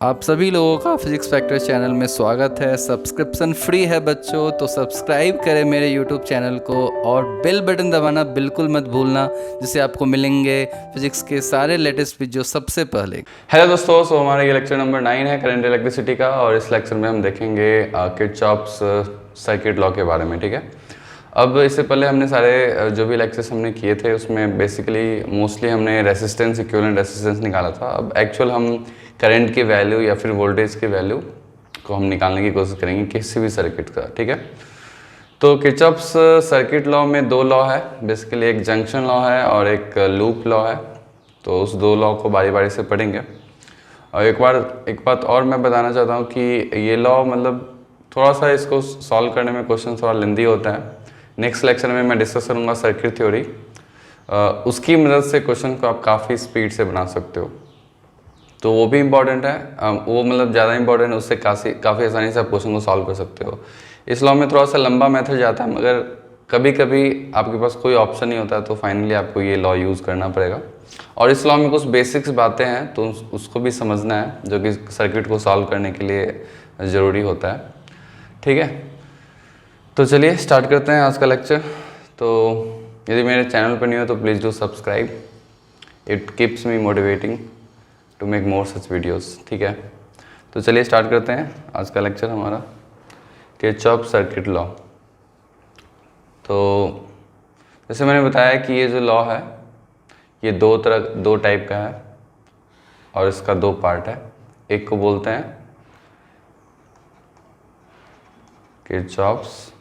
आप सभी लोगों का फिजिक्स फैक्टर चैनल में स्वागत है। सब्सक्रिप्शन फ्री है बच्चों, तो सब्सक्राइब करें मेरे यूट्यूब चैनल को और बेल बटन दबाना बिल्कुल मत भूलना, जिससे आपको मिलेंगे फिजिक्स के सारे लेटेस्ट वीडियो सबसे पहले। हेलो दोस्तों, हमारा ये लेक्चर नंबर 9 है करंट इलेक्ट्रिसिटी का, और इस लेक्चर में हम देखेंगे किरचॉफ्स सर्किट लॉ के बारे में। ठीक है, अब इससे पहले हमने सारे जो भी लेक्चर्स हमने किए थे उसमें बेसिकली मोस्टली हमने रेसिस्टेंस, इक्विवेलेंट रेसिस्टेंस निकाला था। अब एक्चुअल हम करंट की वैल्यू या फिर वोल्टेज की वैल्यू को हम निकालने की कोशिश करेंगे किसी भी सर्किट का। ठीक है, तो किरचॉफ्स सर्किट लॉ में दो लॉ है बेसिकली, एक जंक्शन लॉ है और एक लूप लॉ है। तो उस दो लॉ को बारी बारी से पढ़ेंगे। और एक बात और मैं बताना चाहता हूँ कि ये लॉ मतलब थोड़ा सा इसको सॉल्व करने में क्वेश्चन थोड़ा लेंदी होता है। नेक्स्ट लेक्चर में मैं डिस्कस करूँगा सर्किट थ्योरी, उसकी मदद से क्वेश्चन को आप काफ़ी स्पीड से बना सकते हो, तो वो भी इम्पॉर्टेंट है। वो मतलब ज़्यादा इम्पॉर्टेंट है, उससे काफ़ी आसानी से आप क्वेश्चन को सॉल्व कर सकते हो। इस लॉ में थोड़ा सा लंबा मेथड जाता है, मगर कभी कभी आपके पास कोई ऑप्शन नहीं होता है, तो फाइनली आपको ये लॉ यूज़ करना पड़ेगा। और इस लॉ में कुछ बेसिक्स बातें हैं तो उसको भी समझना है, जो कि सर्किट को सॉल्व करने के लिए ज़रूरी होता है। ठीक है, तो चलिए स्टार्ट करते हैं आज का लेक्चर। तो यदि मेरे चैनल पर नहीं हो तो please do subscribe, it keeps me motivating to make more such videos. ठीक है, तो चलिए स्टार्ट करते हैं आज का लेक्चर हमारा किरचॉफ सर्किट लॉ। तो जैसे मैंने बताया कि ये जो लॉ है ये दो टाइप का है और इसका दो पार्ट है। एक को बोलते हैं किरचॉफ्स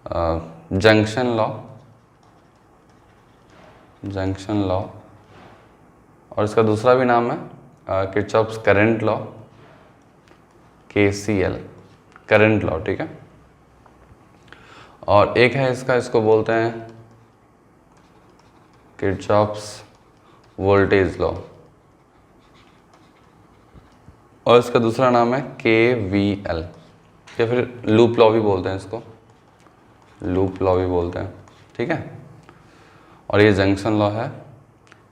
जंक्शन लॉ, और इसका दूसरा भी नाम है Kirchhoff's current law, KCL, current law. ठीक है, और एक है इसको बोलते हैं किरचॉफ्स वोल्टेज लॉ, और इसका दूसरा नाम है KVL, या फिर लूप लॉ भी बोलते हैं इसको, लूप लॉ भी बोलते हैं। ठीक है, और ये जंक्शन लॉ है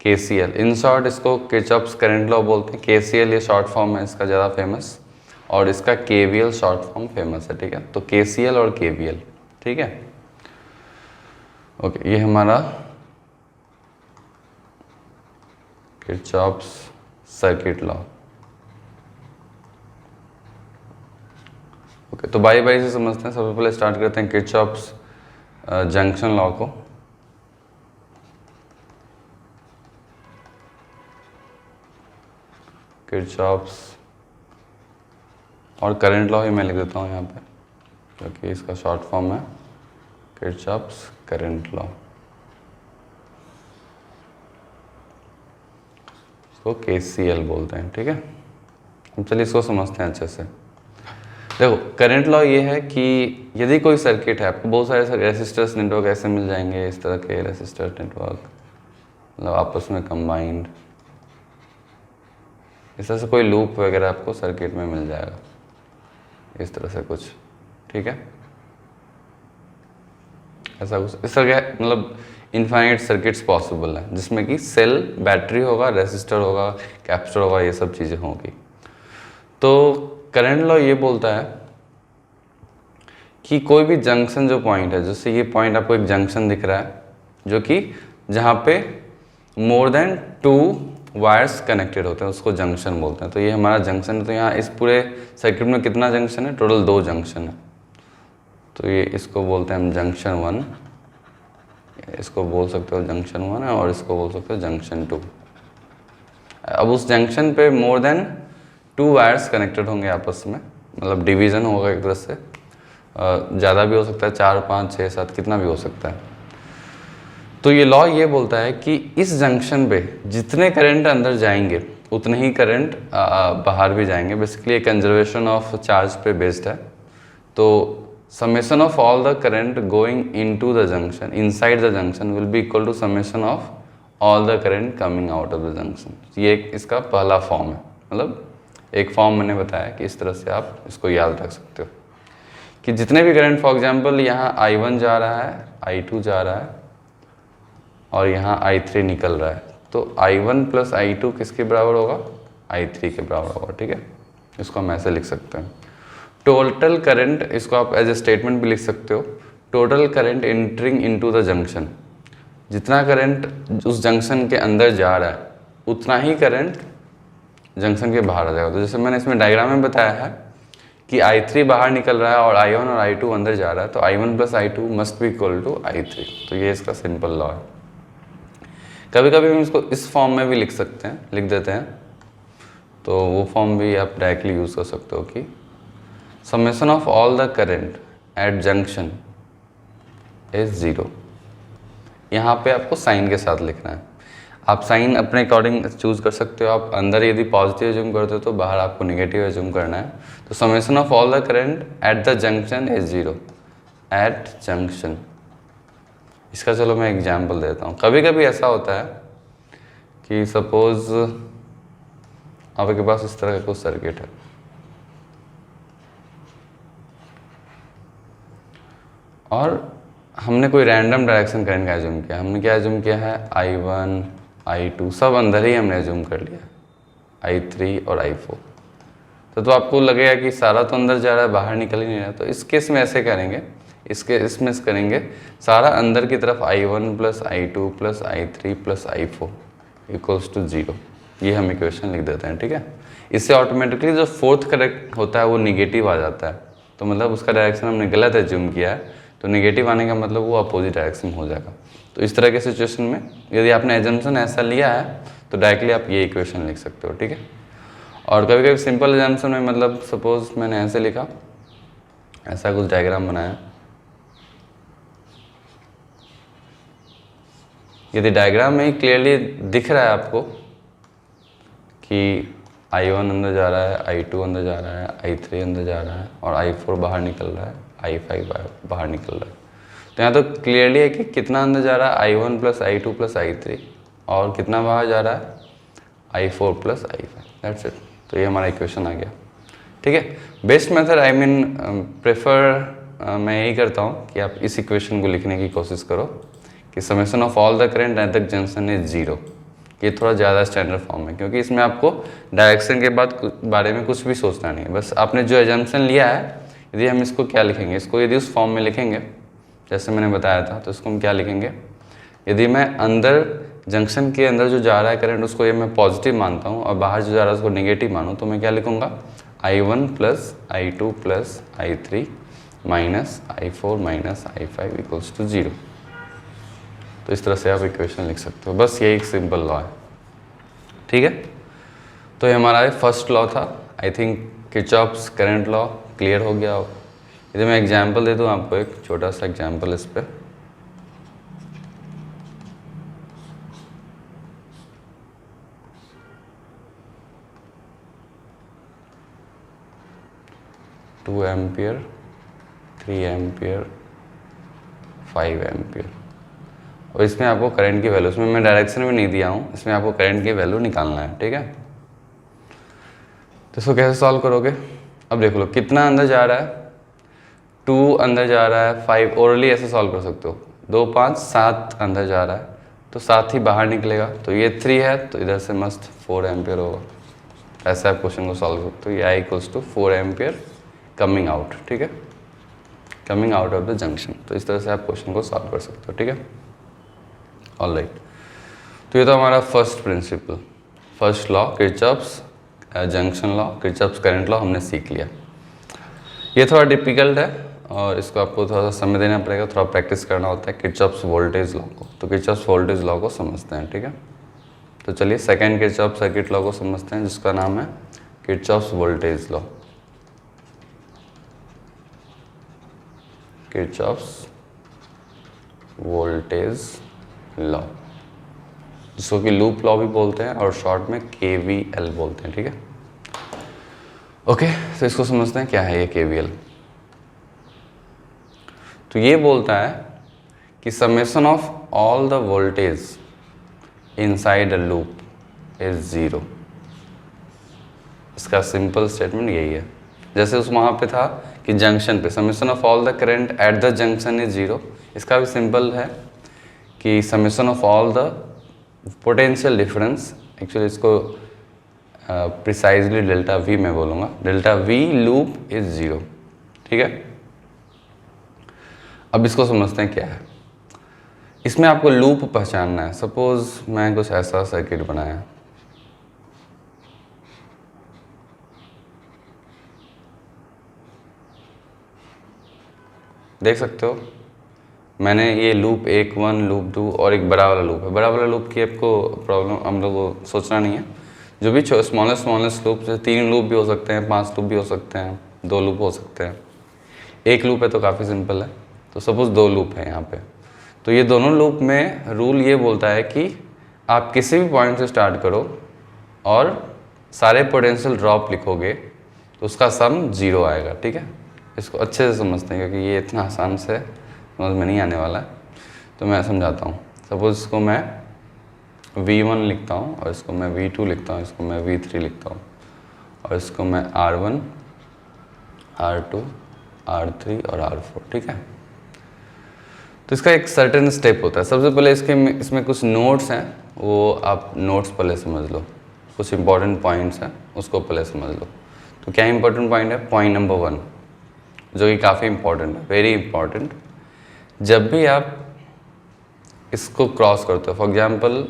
KCL। इन शॉर्ट इसको किरचॉफ्स करंट लॉ बोलते हैं। KCL ये शॉर्ट फॉर्म है इसका ज़्यादा फेमस, और इसका KVL शॉर्ट फॉर्म फेमस है। ठीक है, तो KCL और KVL। ठीक है, ओके, ये हमारा किरचॉफ्स सर्किट लॉ। ओके, तो बारी बारी से समझते हैं। सबसे पहले स्टार्ट करते हैं किरचॉफ्स जंक्शन लॉ को। किरचॉफ्स और करंट लॉ ही मैं लिख देता हूँ यहाँ पे, क्योंकि इसका शॉर्ट फॉर्म है किरचॉफ्स करंट लॉ, इसको KCL बोलते हैं। ठीक है, अब चलिए इसको समझते हैं अच्छे से। देखो, करंट लॉ ये है कि यदि कोई सर्किट है, आपको बहुत सारे रेसिस्टर्स नेटवर्क ऐसे मिल जाएंगे, इस तरह के रेसिस्टर नेटवर्क, मतलब आपस में कंबाइंड, इस तरह से कोई लूप वगैरह आपको सर्किट में मिल जाएगा, इस तरह से कुछ। ठीक है, ऐसा कुछ इस तरह का, मतलब इनफाइनाइट सर्किट्स पॉसिबल है, जिसमें कि सेल, बैटरी होगा, रेसिस्टर होगा, कैपेसिटर होगा, ये सब चीज़ें होंगी। तो करंट लॉ ये बोलता है कि कोई भी जंक्शन जो पॉइंट है, जैसे ये पॉइंट आपको एक जंक्शन दिख रहा है, जो कि जहाँ पे मोर देन 2 वायर्स कनेक्टेड होते हैं, उसको जंक्शन बोलते हैं। तो ये हमारा जंक्शन है। तो यहाँ इस पूरे सर्किट में कितना जंक्शन है? टोटल 2 जंक्शन है। तो ये इसको बोलते हैं हम जंक्शन 1, इसको बोल सकते हो जंक्शन 1 है, और इसको बोल सकते हो जंक्शन 2। अब उस जंक्शन पे मोर देन 2 वायर्स कनेक्टेड होंगे आपस में, मतलब डिवीज़न होगा एक तरह से, ज़्यादा भी हो सकता है, 4, 5, 6, 7, कितना भी हो सकता है। तो ये लॉ ये बोलता है कि इस जंक्शन पे जितने करंट अंदर जाएंगे उतने ही करंट बाहर भी जाएंगे। बेसिकली कंजर्वेशन ऑफ चार्ज पे बेस्ड है। तो summation of all the current going into the junction inside the junction will be equal to summation of all the current coming out of the junction। ये इसका पहला form है, मतलब एक form मैंने बताया कि इस तरह से आप इसको याद रख सकते हो कि जितने भी करंट, फॉर एग्जांपल यहाँ I1 जा रहा है, I2 जा रहा है, और यहाँ I3 निकल रहा है, तो I1 प्लस I2 किसके बराबर होगा? I3 के बराबर होगा, ठीक है। इसको हम ऐसे लिख सकते हैं। टोटल करंट, इसको आप एज ए स्टेटमेंट भी लिख सकते हो, total current entering into the junction, जितना करंट उस जंक्शन के अंदर जा रहा है उतना ही करंट जंक्शन के बाहर आ जाएगा। तो जैसे मैंने इसमें डायग्राम में बताया है कि I3 बाहर निकल रहा है और I1 और I2 अंदर जा रहा है, तो I1 plus I2 must be equal to I3। तो ये इसका सिंपल लॉ है। कभी कभी हम इसको इस फॉर्म में भी लिख सकते हैं, लिख देते हैं, तो वो फॉर्म भी आप डायरेक्टली यूज़ कर सकते हो कि summation of all the current eight junction is 0। यहाँ पे आपको साइन के साथ लिखना है। आप साइन अपने अकॉर्डिंग चूज़ कर सकते हो। आप अंदर यदि पॉजिटिव एज्यूम करते हो तो बाहर आपको नेगेटिव एज्यूम करना है। तो summation of all the current at the junction is 0 at junction. इसका चलो मैं एग्जांपल देता हूँ। कभी कभी ऐसा होता है कि सपोज आपके पास इस तरह का कुछ सर्किट है, और हमने कोई रैंडम डायरेक्शन करंट का एज्यूम किया। हमने क्या एज्यूम किया है, I1 I2 सब अंदर ही हमने एज्यूम कर लिया, I3 और I4। तो आपको लगेगा कि सारा तो अंदर जा रहा है, बाहर निकल ही नहीं रहा। तो इस केस में ऐसे करेंगे, इसमें करेंगे सारा अंदर की तरफ I1 plus I2 plus I3 plus I4 equals to 0। ये हम इक्वेशन लिख देते हैं, ठीक है। इससे ऑटोमेटिकली जो फोर्थ करेक्ट होता है वो निगेटिव आ जाता है। तो मतलब उसका डायरेक्शन हमने गलत एज्यूम किया है, तो निगेटिव आने का मतलब वो अपोजिट डायरेक्शन हो जाएगा। तो इस तरह के सिचुएशन में यदि आपने एजम्पशन ऐसा लिया है तो डायरेक्टली आप ये इक्वेशन लिख सकते हो, ठीक है। और कभी कभी सिंपल एजम्पशन में मतलब सपोज मैंने ऐसे लिखा, ऐसा कुछ डायग्राम बनाया। यदि डायग्राम में ही क्लियरली दिख रहा है आपको कि I1 अंदर जा रहा है, I2 अंदर जा रहा है, I3 अंदर जा रहा है और I4 बाहर निकल रहा है, I5 बाहर निकल रहा है, तो यहाँ तो क्लियरली है कि कितना अंदर जा रहा है, I1 plus I2 plus I3, और कितना बाहर जा रहा है, I4 plus I5। That's it. तो ये हमारा इक्वेशन आ गया, ठीक है। Best method I mean prefer मैं यही करता हूँ कि आप इस इक्वेशन को लिखने की कोशिश करो कि summation of all the current at the junction is 0। ये थोड़ा ज़्यादा स्टैंडर्ड फॉर्म है, क्योंकि इसमें आपको डायरेक्शन के बारे में कुछ भी सोचना नहीं है। बस आपने जो एजम्पशन लिया है, यदि हम इसको क्या लिखेंगे, इसको यदि उस फॉर्म में लिखेंगे जैसे मैंने बताया था, तो इसको हम क्या लिखेंगे, यदि मैं अंदर जंक्शन के अंदर जो जा रहा है करंट उसको ये मैं पॉजिटिव मानता हूँ और बाहर जो जा रहा है उसको नेगेटिव मानूँ, तो मैं क्या लिखूँगा, I1 plus I2 plus I3 minus I4 minus I5 equals to 0। तो इस तरह से आप इक्वेशन लिख सकते हो। बस यही एक सिंपल लॉ है, ठीक है। तो ये हमारा फर्स्ट लॉ था। I think Kirchhoff's current law clear हो गया हो। यदि मैं एग्जांपल दे दूँ आपको, एक छोटा सा एग्जांपल इस पर, टू एम्पियर, 3 एम्पियर, 5 एम्पियर, और इसमें आपको करंट की वैल्यू, इसमें मैं डायरेक्शन भी नहीं दिया हूँ, इसमें आपको करंट की वैल्यू निकालना है, ठीक है। तो इसको कैसे सॉल्व करोगे, अब देख लो कितना अंदर जा रहा है, 2 अंदर जा रहा है, 5 ओरली ऐसे सॉल्व कर सकते हो, 2 5 7 अंदर जा रहा है, तो 7 ही बाहर निकलेगा, तो ये 3 है तो इधर से मस्त 4 एम्पियर होगा। ऐसे आप क्वेश्चन को सॉल्व कर सकते हो। ये I equals to 4 ampere coming out, ठीक है, coming out of the junction. तो इस तरह से आप क्वेश्चन को सॉल्व कर सकते हो, ठीक है। ऑलराइट, तो ये तो हमारा first principle, first law, Kirchhoff's junction law, Kirchhoff's current law हमने सीख लिया। ये थोड़ा डिफिकल्ट है और इसको आपको थोड़ा सा समय देना पड़ेगा, थोड़ा प्रैक्टिस करना होता है किरचॉफ्स वोल्टेज लॉ को। तो किरचॉफ्स वोल्टेज लॉ को समझते हैं, ठीक है। तो चलिए सेकेंड किरचॉफ सर्किट लॉ को समझते हैं, जिसका नाम है Kirchhoff's voltage law. Kirchhoff's voltage law, जिसको कि लूप लॉ भी बोलते हैं और शॉर्ट में KVL बोलते हैं, ठीक है। ओके, तो इसको समझते हैं क्या है ये KVL। तो ये बोलता है कि summation of all the voltage inside a loop is 0। इसका सिंपल स्टेटमेंट यही है। जैसे उस वहाँ पे था कि जंक्शन पे summation of all the current at the junction is 0, इसका भी सिंपल है कि summation of all the potential difference, actually इसको प्रिसाइजली डेल्टा वी मैं बोलूँगा, डेल्टा वी लूप इज 0, ठीक है। अब इसको समझते हैं क्या है। इसमें आपको लूप पहचानना है। सपोज मैं कुछ ऐसा सर्किट बनाया, देख सकते हो मैंने ये लूप 1, 1, लूप 2 और एक बड़ा वाला लूप है। बड़ा वाला लूप की आपको प्रॉब्लम हम लोग को सोचना नहीं है। जो भी स्मॉलेस्ट लूप, जैसे 3 लूप भी हो सकते हैं, 5 लूप भी हो सकते हैं, 2 लूप हो सकते हैं। 1 लूप है तो काफ़ी सिंपल है। तो सपोज 2 लूप है यहाँ पे, तो ये दोनों लूप में रूल ये बोलता है कि आप किसी भी पॉइंट से स्टार्ट करो और सारे पोटेंशियल ड्रॉप लिखोगे तो उसका सम 0 आएगा, ठीक है। इसको अच्छे से समझते हैं क्योंकि ये इतना आसान से समझ में नहीं आने वाला है, तो मैं समझाता हूँ। सपोज इसको मैं V1 लिखता हूँ और इसको मैं V2 लिखता हूँ, इसको मैं V3 लिखता हूँ और इसको मैं R1, R2, R3 और R4, ठीक है। तो इसका एक सर्टेन स्टेप होता है। सबसे पहले इसमें कुछ नोट्स हैं, वो आप नोट्स पहले समझ लो। कुछ इंपॉर्टेंट पॉइंट्स हैं, उसको पहले समझ लो। तो क्या इंपॉर्टेंट पॉइंट है? पॉइंट नंबर 1 जो कि काफ़ी इंपॉर्टेंट है, वेरी इंपॉर्टेंट। जब भी आप इसको क्रॉस करते हो, फॉर एग्जांपल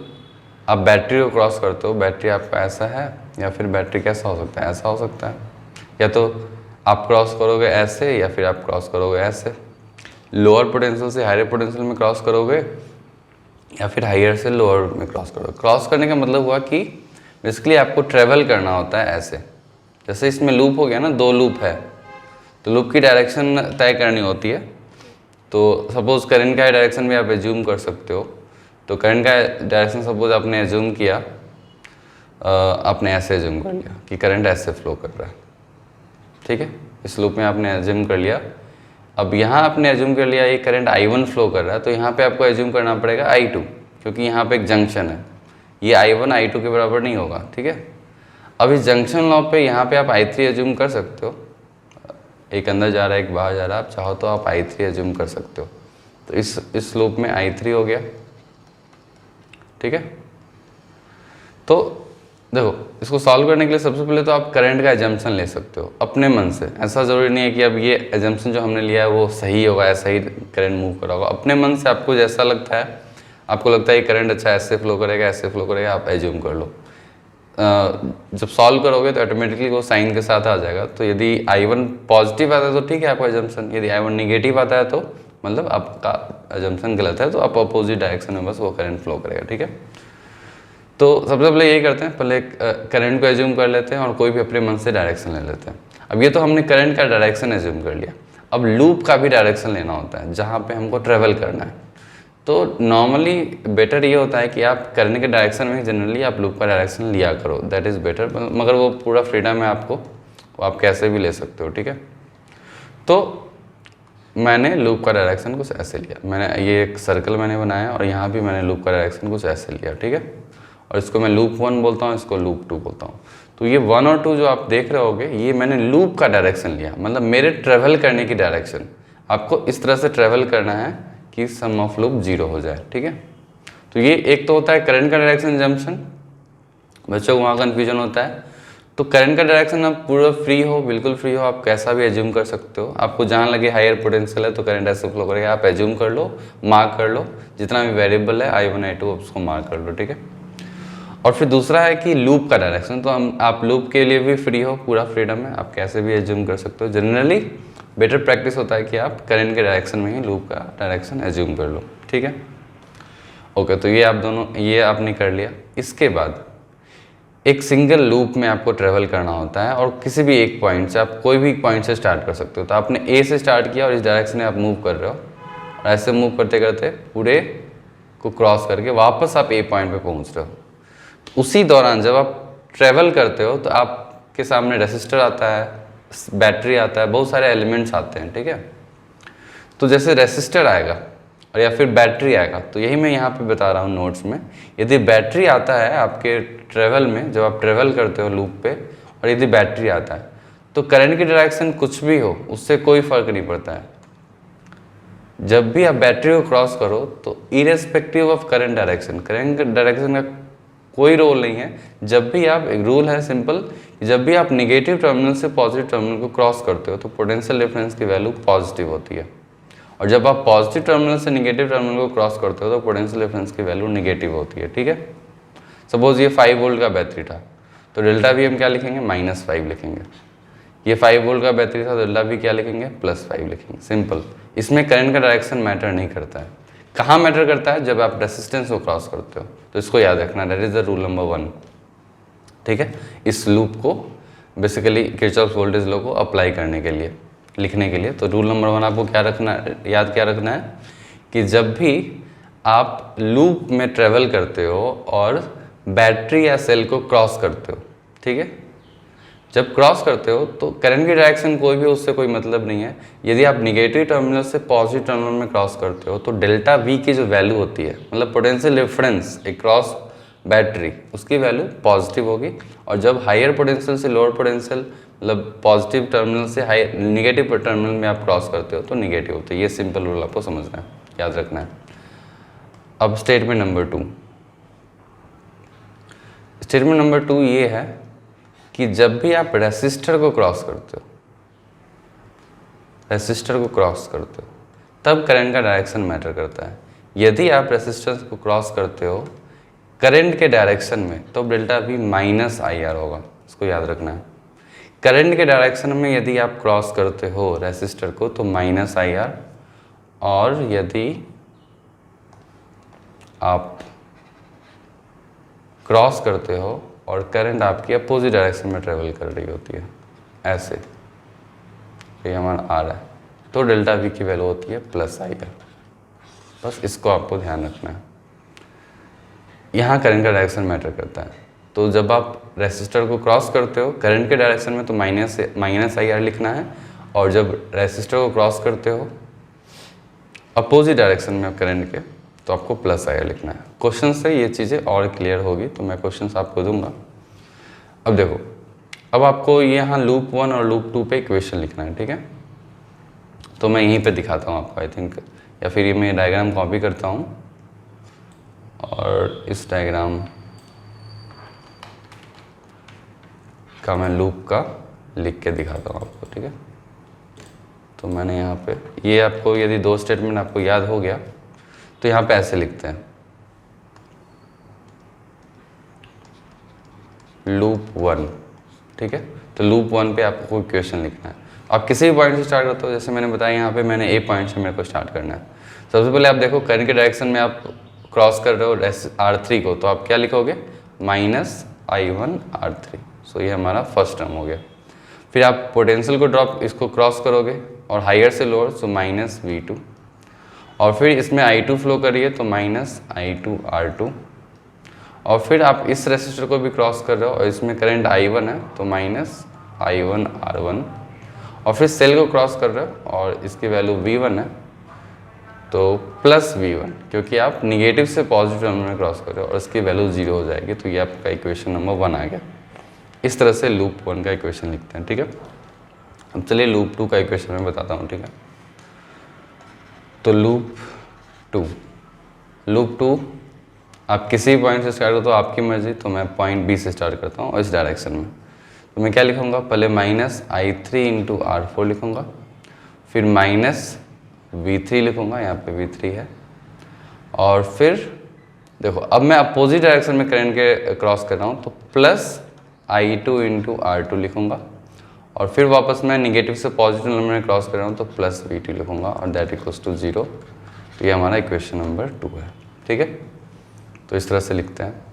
आप बैटरी को क्रॉस करते हो, बैटरी आपका ऐसा है या फिर बैटरी कैसा हो सकता है, ऐसा हो सकता है, या तो आप क्रॉस करोगे ऐसे या फिर आप क्रॉस करोगे ऐसे। लोअर पोटेंशियल से हायर पोटेंशियल में क्रॉस करोगे या फिर हायर से लोअर में क्रॉस करोगे। क्रॉस करने का मतलब हुआ कि बेसिकली आपको ट्रेवल करना होता है ऐसे। जैसे इसमें लूप हो गया ना, 2 लूप है तो लूप की डायरेक्शन तय करनी होती है। तो सपोज़ करंट का डायरेक्शन भी आप एज्यूम कर सकते हो। तो करंट का डायरेक्शन सपोज आपने एज्यूम किया, आपने ऐसे एज्यूम कर लिया कि करंट ऐसे फ्लो कर रहा है, ठीक है। इस लूप में आपने एज्यूम कर लिया। अब यहाँ आपने एज्यूम कर लिया ये करंट I1 फ्लो कर रहा है, तो यहाँ पे आपको एज्यूम करना पड़ेगा I2, क्योंकि यहाँ पे एक जंक्शन है। ये I1 I2 के बराबर नहीं होगा, ठीक है। अब इस जंक्शन लॉ पे यहाँ पे आप I3 एज्यूम कर सकते हो। एक अंदर जा रहा है, एक बाहर जा रहा है, आप चाहो तो आप I3 एज्यूम कर सकते हो। तो इस लूप में I3 हो गया, ठीक है। तो देखो, इसको सॉल्व करने के लिए सबसे पहले तो आप करंट का एजम्पशन ले सकते हो अपने मन से। ऐसा ज़रूरी नहीं है कि अब ये एजम्पशन जो हमने लिया है वो सही होगा, ऐसा ही करंट मूव कर होगा। अपने मन से आपको जैसा लगता है, आपको लगता है ये करंट अच्छा ऐसे फ्लो करेगा, ऐसे फ्लो करेगा, आप एज्यूम कर लो। जब सॉल्व करोगे तो ऑटोमेटिकली वो साइन के साथ आ जाएगा। तो यदि I1 पॉजिटिव आता है तो ठीक है आपका एजम्पशन, यदि I1 निगेटिव आता है तो मतलब आपका एजम्पशन गलत है, तो आप अपोजिट डायरेक्शन में बस वो करंट फ्लो करेगा, ठीक है। तो सबसे पहले यही करते हैं, पहले करंट को एज्यूम कर लेते हैं और कोई भी अपने मन से डायरेक्शन ले लेते हैं। अब ये तो हमने करंट का डायरेक्शन एज्यूम कर लिया। अब लूप का भी डायरेक्शन लेना होता है जहाँ पे हमको ट्रेवल करना है। तो नॉर्मली बेटर ये होता है कि आप करने के डायरेक्शन में जनरली आप लूप का डायरेक्शन लिया करो, दैट इज़ बेटर। मगर वो पूरा फ्रीडम है आपको, वो आप कैसे भी ले सकते हो, ठीक है। तो मैंने लूप का डायरेक्शन कुछ ऐसे लिया, मैंने ये एक सर्कल मैंने बनाया और यहाँ भी मैंने लूप का डायरेक्शन कुछ ऐसे लिया, ठीक है। और इसको मैं लूप 1 बोलता हूँ, इसको लूप 2 बोलता हूँ। तो ये 1 और 2 जो आप देख रहे होगे, ये मैंने लूप का डायरेक्शन लिया, मतलब मेरे ट्रेवल करने की डायरेक्शन। आपको इस तरह से ट्रेवल करना है कि सम ऑफ लूप 0 हो जाए, ठीक है। तो ये एक तो होता है करंट का डायरेक्शन जंक्शन, बच्चों को वहाँ कन्फ्यूजन होता है। तो करंट का डायरेक्शन आप पूरा फ्री हो, बिल्कुल फ्री हो, आप कैसा भी एज्यूम कर सकते हो। आपको जहाँ लगे हायर पोटेंशियल है तो करंट ऐसे फ्लो करेगा, आप एज्यूम कर लो, मार्क कर लो, जितना भी वेरिएबल है I1 I2 उसको मार्क कर लो, ठीक है। और फिर दूसरा है कि लूप का डायरेक्शन, तो आप लूप के लिए भी फ्री हो, पूरा फ्रीडम है, आप कैसे भी एज्यूम कर सकते हो। जनरली बेटर प्रैक्टिस होता है कि आप करंट के डायरेक्शन में ही लूप का डायरेक्शन एज्यूम कर लो, ठीक है। ओके, तो ये आप दोनों, ये आपने कर लिया। इसके बाद एक सिंगल लूप में आपको ट्रेवल करना होता है और किसी भी एक पॉइंट से, आप कोई भी पॉइंट से स्टार्ट कर सकते हो। तो आपने ए से स्टार्ट किया और इस डायरेक्शन में आप मूव कर रहे हो और ऐसे मूव करते करते पूरे को क्रॉस करके वापस आप ए पॉइंट पे पहुंच रहे हो। उसी दौरान जब आप ट्रेवल करते हो तो आपके सामने रेसिस्टर आता है, बैटरी आता है, बहुत सारे एलिमेंट्स आते हैं, ठीक है। तो जैसे रेसिस्टर आएगा और या फिर बैटरी आएगा, तो यही मैं यहाँ पे बता रहा हूँ नोट्स में। यदि बैटरी आता है आपके ट्रेवल में, जब आप ट्रेवल करते हो लूप पे, और यदि बैटरी आता है तो करंट की डायरेक्शन कुछ भी हो उससे कोई फर्क नहीं पड़ता है। जब भी आप बैटरी को क्रॉस करो तो irrespective of current direction, current direction का कोई रोल नहीं है। जब भी आप, एक रूल है सिंपल, जब भी आप निगेटिव टर्मिनल से पॉजिटिव टर्मिनल को क्रॉस करते हो तो पोटेंशियल डिफरेंस की वैल्यू पॉजिटिव होती है, और जब आप पॉजिटिव टर्मिनल से निगेटिव टर्मिनल को क्रॉस करते हो तो पोटेंशियल डिफरेंस की वैल्यू निगेटिव होती है। ठीक है, सपोज ये 5 वोल्ट का बैटरी था तो डेल्टा वी हम क्या लिखेंगे, -5 लिखेंगे। ये 5 वोल्ट का बैटरी था तो डेल्टा वी क्या लिखेंगे, +5 लिखेंगे। सिंपल, इसमें करंट का डायरेक्शन मैटर नहीं करता है। कहाँ मैटर करता है, जब आप रेसिस्टेंस को क्रॉस करते हो। तो इसको याद रखना, that is the rule number 1। ठीक है, इस लूप को बेसिकली किरचॉफ्स वोल्टेज लॉ को अप्लाई करने के लिए, लिखने के लिए। तो रूल नंबर 1 आपको क्या रखना, याद क्या रखना है कि जब भी आप लूप में ट्रेवल करते हो और बैटरी या सेल को क्रॉस करते हो, ठीक है, जब क्रॉस करते हो तो करंट की डायरेक्शन कोई भी, उससे कोई मतलब नहीं है। यदि आप निगेटिव टर्मिनल से पॉजिटिव टर्मिनल में क्रॉस करते हो तो डेल्टा वी की जो वैल्यू होती है, मतलब पोटेंशियल डिफरेंस अक्रॉस बैटरी, उसकी वैल्यू पॉजिटिव होगी। और जब हायर पोटेंशियल से लोअर पोटेंशियल, मतलब पॉजिटिव टर्मिनल से हाई निगेटिव टर्मिनल में आप क्रॉस करते हो तो निगेटिव होता है। ये सिंपल रूल आपको समझना है, याद रखना है। अब स्टेटमेंट नंबर 2, स्टेटमेंट नंबर 2 ये है कि जब भी आप रेसिस्टर को क्रॉस करते हो, रेसिस्टर को क्रॉस करते हो, तब करंट का डायरेक्शन मैटर करता है। यदि आप रेसिस्टेंस को क्रॉस करते हो करंट के डायरेक्शन में तो डेल्टा वी -IR होगा, इसको याद रखना है। करंट के डायरेक्शन में यदि आप क्रॉस करते हो रेसिस्टर को तो -IR, और यदि आप क्रॉस करते हो और करंट आपकी अपोजिट डायरेक्शन में ट्रेवल कर रही होती है, ऐसे, ये हमारा आ रहा है, तो डेल्टा वी की वैल्यू होती है +IR। बस इसको आपको ध्यान रखना है। यहाँ करंट का डायरेक्शन मैटर करता है। तो जब आप रेसिस्टर को क्रॉस करते हो करंट के डायरेक्शन में तो -IR लिखना है, और जब रेसिस्टर को क्रॉस करते हो अपोजिट डायरेक्शन में करंट के तो आपको +IR लिखना है। क्वेश्चन से ये चीज़ें और क्लियर होगी, तो मैं क्वेश्चंस आपको दूंगा। अब देखो, अब आपको यहाँ लूप 1 और लूप 2 पे इक्वेशन लिखना है, ठीक है। तो मैं यहीं पे दिखाता हूँ आपको, आई थिंक, या फिर ये मैं डायग्राम कॉपी करता हूँ और इस डायग्राम का मैं लूप का लिख के दिखाता हूँ आपको, ठीक है। तो मैंने यहाँ पे, ये आपको यदि 2 स्टेटमेंट आपको याद हो गया तो यहाँ पे ऐसे लिखते हैं, लूप 1, ठीक है। तो लूप 1 पे आपको कोई क्वेश्चन लिखना है। आप किसी भी पॉइंट से स्टार्ट करते हो, जैसे मैंने बताया यहाँ पे मैंने A पॉइंट से मेरे को स्टार्ट करना है। सबसे पहले आप देखो करंट के डायरेक्शन में आप क्रॉस कर रहे हो R3 को, तो आप क्या लिखोगे, -I1 R3। सो ये हमारा फर्स्ट टर्म हो गया। फिर आप पोटेंशियल को ड्रॉप, इसको क्रॉस करोगे और हायर से लोअर, सो -V2, और फिर इसमें I2 फ्लो करिए तो -I2 R2, और फिर आप इस रेसिस्टर को भी क्रॉस कर रहे हो और इसमें करंट I1 है तो -I1 R1, और फिर सेल को क्रॉस कर रहे हो और इसकी वैल्यू V1 है तो +V1, क्योंकि आप निगेटिव से पॉजिटिव टर्मिनल में क्रॉस कर रहे हो और इसकी वैल्यू 0 हो जाएगी। तो ये आपका इक्वेशन नंबर 1 आ गया। इस तरह से लूप 1 का इक्वेशन लिखते हैं, ठीक है। अब चलिए लूप 2 का इक्वेशन मैं बताता हूँ, ठीक है। तो लूप 2 आप किसी पॉइंट से स्टार्ट हो तो आपकी मर्जी, तो मैं पॉइंट B से स्टार्ट करता हूँ इस डायरेक्शन में। तो मैं क्या लिखूँगा, पहले -I3 × R4 लिखूँगा, फिर -V3 लिखूँगा, यहाँ पे V3 है, और फिर देखो अब मैं अपोजिट डायरेक्शन में करंट के क्रॉस कर रहा हूँ तो +I2 × R2 लिखूँगा, और फिर वापस मैं निगेटिव से पॉजिटिव नंबर में क्रॉस कर रहा हूँ तो +V2 लिखूँगा, और दैट इक्वल्स टू 0। तो ये हमारा इक्वेशन नंबर 2 है, ठीक है। तो इस तरह से लिखते हैं।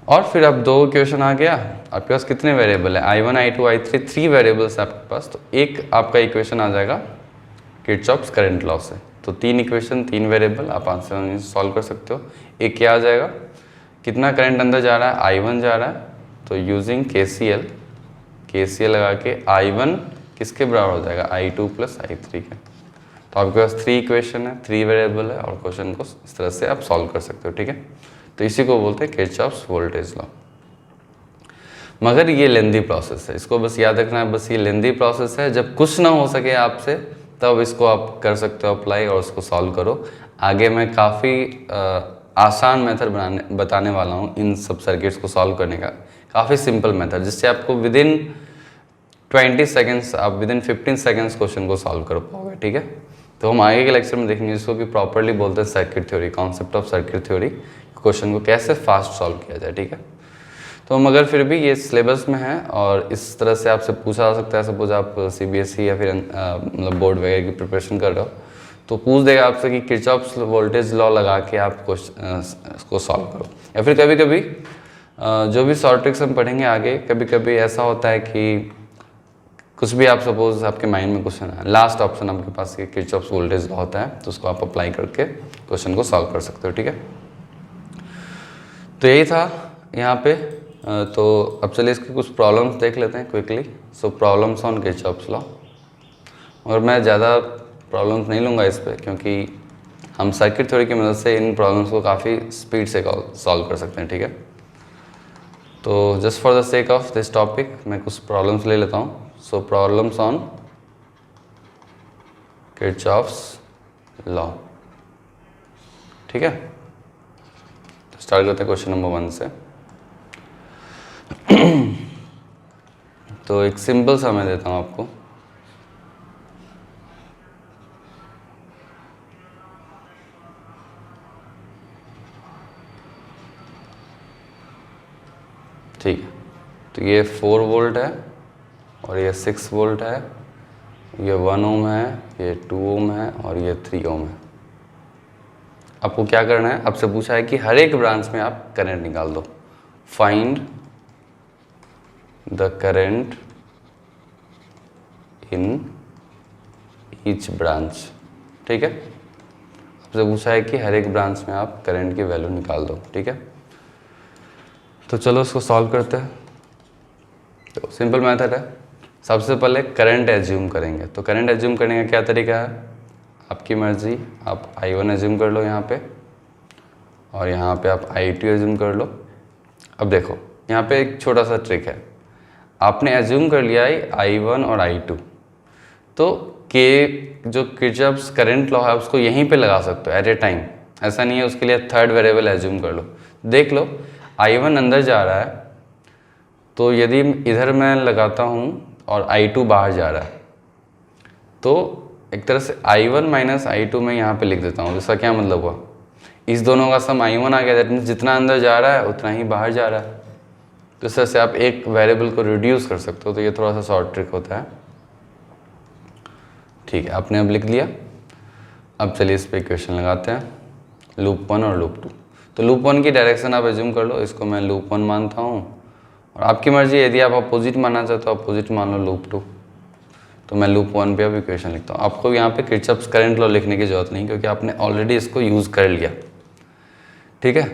और फिर अब 2 इक्वेशन आ गया, आपके पास कितने वेरिएबल है, I1 I2 I3, 3 वेरिएबल्स आपके पास। तो एक आपका इक्वेशन आ जाएगा किरचॉफ्स करंट लॉ से। तो 3 इक्वेशन, 3 वेरिएबल, आप आंसर सॉल्व कर सकते हो। एक क्या आ जाएगा, कितना करंट अंदर जा रहा है, I1 जा रहा है, तो यूजिंग KCL लगा के I1 किसके बराबर हो जाएगा, I2 + I3 के। तो आपके पास 3 इक्वेशन है, 3 वेरिएबल है, और क्वेश्चन को इस तरह से आप सॉल्व कर सकते हो, ठीक है। तो इसी को बोलते हैं किरचॉफ्स वोल्टेज लॉ। मगर ये लेंदी प्रोसेस है, इसको बस याद रखना है। बस ये लेंदी प्रोसेस है, जब कुछ ना हो सके आपसे तब इसको आप कर सकते हो अप्लाई और उसको सॉल्व करो। आगे मैं काफ़ी आसान मेथड बताने वाला हूँ इन सब सर्किट्स को सॉल्व करने का। काफ़ी सिंपल मेथड जिससे आपको विदिन 20 सेकेंड्स, आप विदिन 15 सेकेंड्स क्वेश्चन को सॉल्व कर पाओगे, ठीक है। तो हम आगे के लेक्चर में देखेंगे जिसको कि प्रॉपरली बोलते हैं circuit theory, concept of circuit theory, question को कैसे फास्ट सॉल्व किया जाए, ठीक है। तो हम अगर फिर भी ये सिलेबस में है और इस तरह से आपसे पूछा जा सकता है, सपोज आप CBSE या फिर मतलब बोर्ड वगैरह की प्रिपरेशन कर रहे हो तो पूछ देगा आपसे कि किरचॉफ्स वोल्टेज लॉ लगा के आप इसको सॉल्व करो। या फिर कभी कभी जो भी शॉर्ट ट्रिक्स हम पढ़ेंगे आगे, कभी कभी ऐसा होता है कि कुछ भी आप सपोज आपके माइंड में क्वेश्चन है, लास्ट ऑप्शन आपके पास ये किरचॉफ्स वोल्टेज लॉ होता है, तो उसको आप अप्लाई करके क्वेश्चन को सॉल्व कर सकते हो, ठीक है। तो यही था यहाँ पे। तो अब चलिए इसके कुछ प्रॉब्लम्स देख लेते हैं quickly. So problems on Kirchhoff's law, और मैं ज़्यादा प्रॉब्लम्स नहीं लूँगा इस पर क्योंकि हम सर्किट थ्योरी की मदद से इन प्रॉब्लम्स को काफ़ी स्पीड से सॉल्व कर सकते हैं, ठीक है। तो just for the sake of this topic मैं कुछ प्रॉब्लम्स ले लेता हूँ। सो प्रॉब्लम्स ऑन किरचॉफ्स लॉ, ठीक है। तो स्टार्ट करते हैं क्वेश्चन नंबर 1 से। तो एक सिंपल सा मैं देता हूँ आपको। ठीक है, तो ये 4 वोल्ट है और ये 6 वोल्ट है, ये 1 ओम है, ये 2 ओम है और ये 3 ओम है। आपको क्या करना है, आपसे पूछा है कि हर एक ब्रांच में आप करंट निकाल दो। Find the current in each branch, ठीक है। आपसे पूछा है कि हर एक ब्रांच में आप करंट की वैल्यू निकाल दो, ठीक है। तो चलो इसको सॉल्व करते हैं। तो सिंपल मेथड है। सबसे पहले करंट एज्यूम करेंगे। तो करंट एज्यूम करने का क्या तरीका है, आपकी मर्जी। आप I1 एज्यूम कर लो यहाँ पे, और यहाँ पे आप I2 एज्यूम कर लो। अब देखो यहाँ पे एक छोटा सा ट्रिक है, आपने एज्यूम कर लिया है I1 और I2, तो के जो किरचॉफ्स करंट लॉ है उसको यहीं पे लगा सकते हो एट ए टाइम। ऐसा नहीं है, उसके लिए थर्ड वेरिएबल एज्यूम कर लो। देख लो I1 अंदर जा रहा है, तो यदि इधर मैं लगाता हूँ और I2 बाहर जा रहा है, तो एक तरह से I1 माइनस I2 मैं यहाँ पे लिख देता हूँ। जिसका क्या मतलब हुआ, इस दोनों का सम I1 आ गया, दैट मीन्स जितना अंदर जा रहा है उतना ही बाहर जा रहा है। तो इस तरह से आप एक वेरिएबल को रिड्यूस कर सकते हो। तो ये थोड़ा सा शॉर्ट ट्रिक होता है, ठीक है। आपने अब लिख लिया। अब चलिए इस पर इक्वेशन लगाते हैं, लूप 1 और लूप 2। तो लूप 1 की डायरेक्शन आप एज्यूम कर लो, इसको मैं लूप 1 मानता हूँ, और आपकी मर्जी, यदि आप अपोजिट मानना चाहते हो अपोजिट मान लो लूप 2। तो मैं लूप 1 पे अब इक्वेशन लिखता हूँ। आपको यहाँ पे किरचॉफ्स करंट लॉ लिखने की जरूरत नहीं, क्योंकि आपने ऑलरेडी इसको यूज़ कर लिया, ठीक है।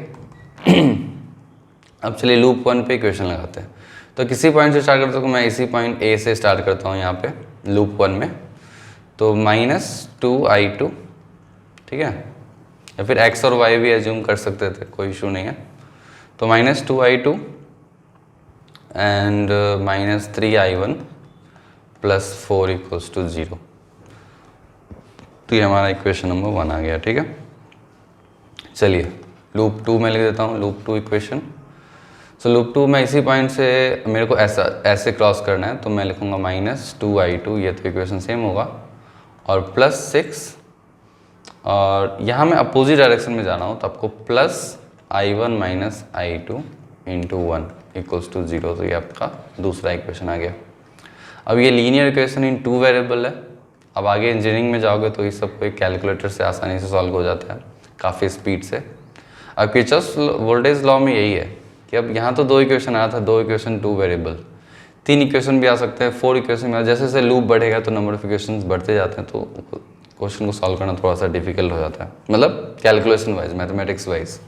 अब चलिए लूप 1 पे इक्वेशन लगाते हैं। तो किसी पॉइंट से स्टार्ट करते हो, मैं इसी पॉइंट ए से स्टार्ट करता हूँ यहाँ पे लूप 1 में। तो -2I2, ठीक है, या फिर x और y भी एज्यूम कर सकते थे, कोई इशू नहीं है। तो -2I2 एंड -3I1 प्लस 4 = 0। तो ये हमारा इक्वेशन नंबर 1 आ गया, ठीक है। चलिए लूप 2 में लिख देता हूँ, लूप 2 इक्वेशन। सो लूप 2 में इसी पॉइंट से मेरे को ऐसे क्रॉस करना है, तो मैं लिखूँगा -2I2, ये तो इक्वेशन सेम होगा, और +6, और यहाँ मैं अपोजिट डायरेक्शन में जाना हूँ, तो आपको +I1 माइनस I2 × 1 = 0। तो ये आपका दूसरा इक्वेशन आ गया। अब ये लीनियर इक्वेशन इन 2 वेरिएबल है। अब आगे इंजीनियरिंग में जाओगे तो इस सब को एक कैलकुलेटर से आसानी से सॉल्व हो जाता है, काफ़ी स्पीड से। अब किरचॉफ्स वोल्टेज लॉ में यही है कि अब यहाँ तो 2 इक्वेशन आया था, 2 इक्वेशन 2 वेरिएबल, 3 इक्वेशन भी आ सकते हैं, 4 इक्वेशन भी। जैसे जैसे लूप बढ़ेगा तो नंबर ऑफ इक्वेशन बढ़ते जाते हैं, तो क्वेश्चन को सॉल्व करना थोड़ा सा डिफिकल्ट हो जाता है, मतलब कैलकुलेशन वाइज, मैथमेटिक्स वाइज।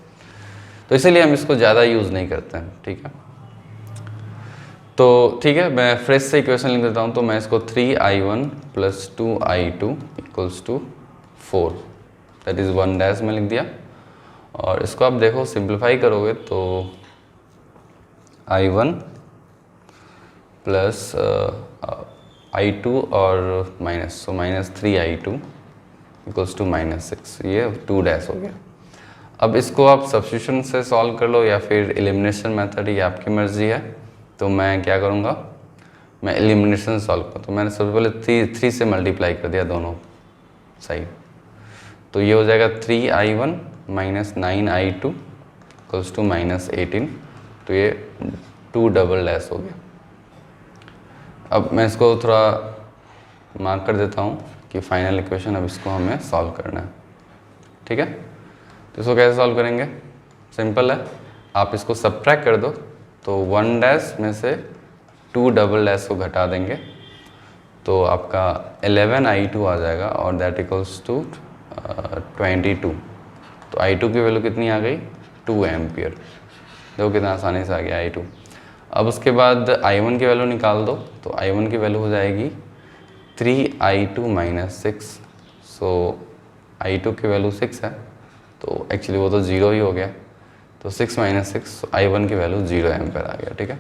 तो इसीलिए हम इसको ज़्यादा यूज़ नहीं करते हैं, ठीक है। तो ठीक है, मैं फ्रेश से इक्वेशन लिख देता हूँ। तो मैं इसको 3I1 + 2I2 = 4, दैट इज़ 1 में लिख दिया। और इसको आप देखो सिंप्लीफाई करोगे तो I1 प्लस I2 और माइनस, सो -3I2 = -6, ये 2 हो गया। अब इसको आप सब्स्टिट्यूशन से सॉल्व कर लो या फिर एलिमिनेशन मेथड, ये आपकी मर्ज़ी है। तो मैं क्या करूँगा, मैं एलिमिनेशन सॉल्व करूँ। तो मैंने सबसे पहले 3 से मल्टीप्लाई कर दिया दोनों साइड, तो ये हो जाएगा 3i1 minus 9i2 equals to minus 18। तो ये 2 डबल डैश हो गया। अब मैं इसको थोड़ा मार्क कर देता हूँ कि फाइनल इक्वेशन, अब इसको हमें सॉल्व करना है, ठीक है। तो इसको कैसे सॉल्व करेंगे, सिंपल है, आप इसको सब्ट्रैक्ट कर दो, तो 1 डैश में से 2 डबल डैश को घटा देंगे, तो आपका 11i2 आ जाएगा और दैट इक्वल्स टू 22। तो i2 की वैल्यू कितनी आ गई, 2 एम्पियर। देखो कितना आसानी से आ गया i2। अब उसके बाद i1 की वैल्यू निकाल दो, तो i1 की वैल्यू हो जाएगी 3i2 माइनस 6। सो i2 की वैल्यू 6 है, तो एक्चुअली वो तो 0 ही हो गया। तो 6 माइनस 6, i1 की वैल्यू 0 एम्पियर आ गया, ठीक है।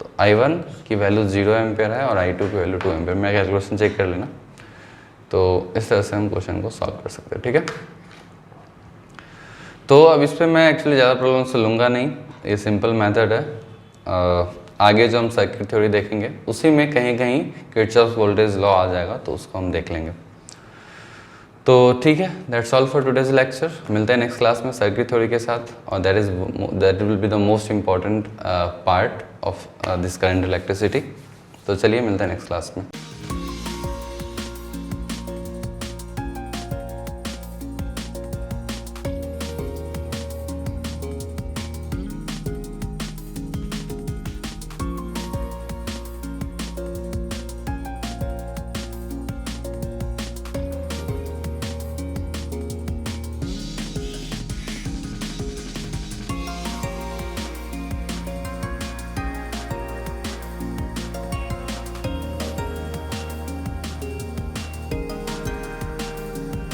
तो i1 की वैल्यू 0 एम्पियर है और i2 की वैल्यू 2 एम्पियर। मेरा कैलकुलेशन चेक कर लेना। तो इस तरह से हम क्वेश्चन को सॉल्व कर सकते हैं, ठीक है। तो अब इस पर मैं एक्चुअली ज़्यादा प्रॉब्लम से लूँगा नहीं, ये सिंपल मेथड है। आगे जो हम सर्किट थ्योरी देखेंगे उसी में कहीं कहीं किरचॉफ वोल्टेज लॉ आ जाएगा, तो उसको हम देख लेंगे। तो ठीक है, that's all for today's lecture. मिलते हैं नेक्स्ट क्लास में सर्किट थ्योरी के साथ, और that will be the most important part of this current electricity. तो चलिए मिलते हैं नेक्स्ट क्लास में।